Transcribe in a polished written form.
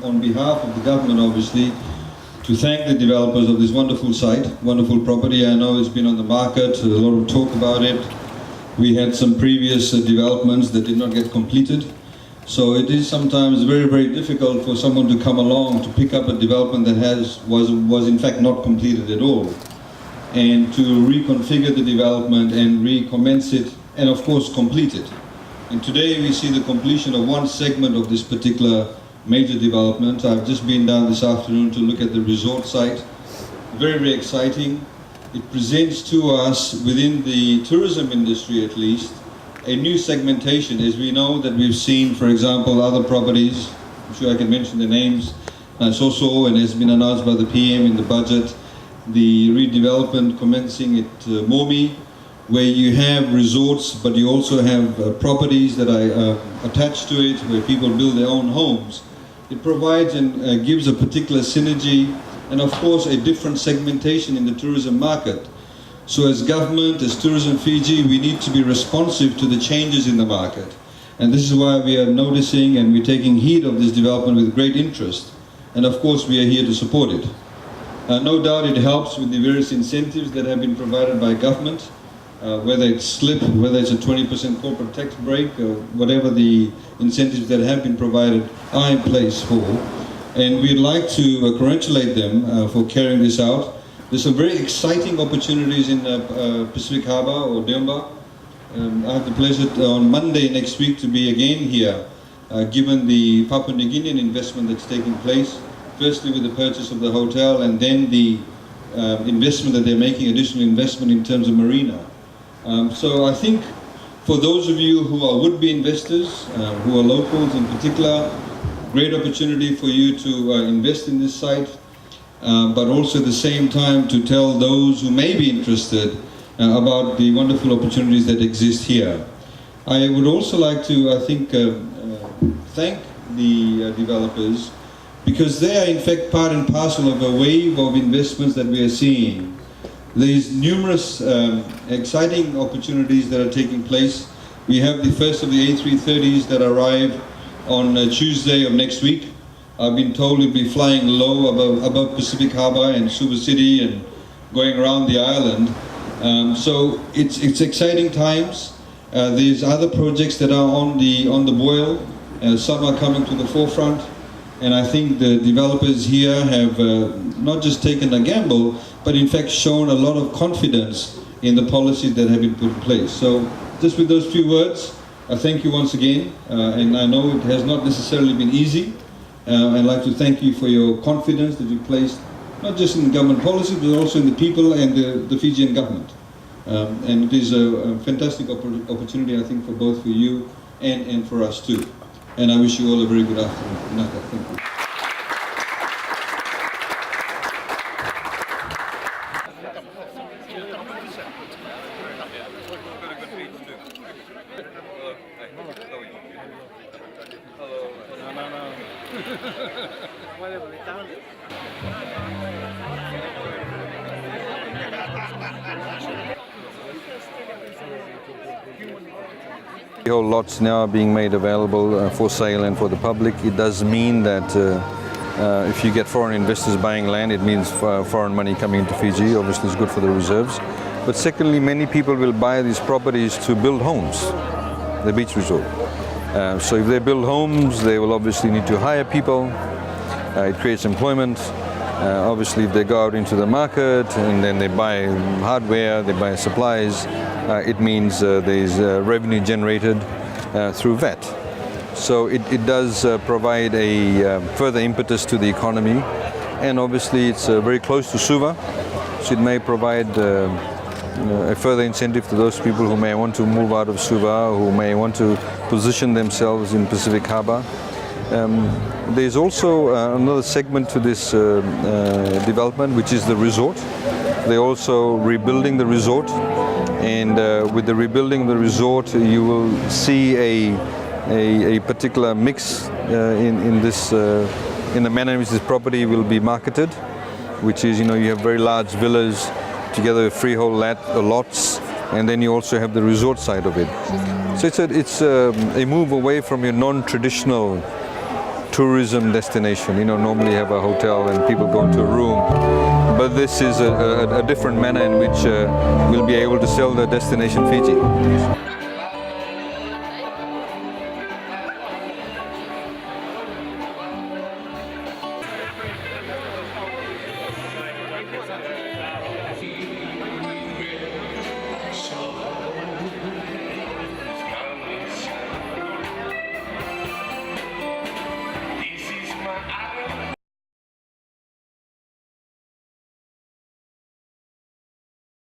on behalf of the government, obviously, to thank the developers of this wonderful site, wonderful property. I know it's been on the market, a lot of talk about it. We had some previous developments that did not get completed. So it is sometimes very, very difficult for someone to come along to pick up a development that was in fact not completed at all, and to reconfigure the development and recommence it, and of course complete it. And today we see the completion of one segment of this particular major development. I've just been down this afternoon to look at the resort site. Very, very exciting. It presents to us, within the tourism industry at least, a new segmentation. As we know that we've seen, for example, other properties, I'm sure I can mention the names, Soso, and has been announced by the PM in the budget, the redevelopment commencing at Momi, where you have resorts, but you also have properties that are attached to it, where people build their own homes. It provides and gives a particular synergy, and of course a different segmentation in the tourism market. So as government, as Tourism Fiji, we need to be responsive to the changes in the market. And this is why we are noticing and we're taking heed of this development with great interest. And of course we are here to support it. No doubt it helps with the various incentives that have been provided by government, whether it's SLIP, whether it's a 20% corporate tax break, or whatever the incentives that have been provided are in place for. And we'd like to congratulate them for carrying this out. There's some very exciting opportunities in Pacific Harbour or Deomba. I have the pleasure on Monday next week to be again here, given the Papua New Guinean investment that's taking place, firstly with the purchase of the hotel and then the investment that they're making, additional investment in terms of marina. So I think for those of you who are would-be investors, who are locals in particular, great opportunity for you to invest in this site. But also at the same time to tell those who may be interested about the wonderful opportunities that exist here. I would also like to, I think, thank the developers, because they are in fact part and parcel of a wave of investments that we are seeing. There's numerous exciting opportunities that are taking place. We have the first of the A330s that arrive on Tuesday of next week. I've been told we'll be flying low above Pacific Harbour and Suva City and going around the island. So it's exciting times. There's other projects that are on the boil. Some are coming to the forefront. And I think the developers here have not just taken a gamble, but in fact shown a lot of confidence in the policies that have been put in place. So just with those few words, I thank you once again. And I know it has not necessarily been easy. I'd like to thank you for your confidence that you placed, not just in government policy, but also in the people and the Fijian government. And it is a fantastic opportunity, I think, for both for you and for us too. And I wish you all a very good afternoon. Naka, thank you. The whole lots now are being made available for sale and for the public. It does mean that if you get foreign investors buying land, it means foreign money coming into Fiji. Obviously it's good for the reserves. But secondly, many people will buy these properties to build homes, the beach resort. So if they build homes, they will obviously need to hire people. It creates employment. Obviously if they go out into the market and then they buy hardware, they buy supplies, it means there's revenue generated through VAT. So it does provide a further impetus to the economy, and obviously it's very close to Suva, so it may provide a further incentive to those people who may want to move out of Suva, who may want to position themselves in Pacific Harbour. There's also another segment to this development, which is the resort. They're also rebuilding the resort, and with the rebuilding of the resort, you will see a particular mix in the manner in which this property will be marketed, which is, you have very large villas together with freehold lots, and then you also have the resort side of it. So it's a move away from your non-traditional tourism destination. You know, normally you have a hotel and people go into a room, but this is a different manner in which we'll be able to sell the destination Fiji.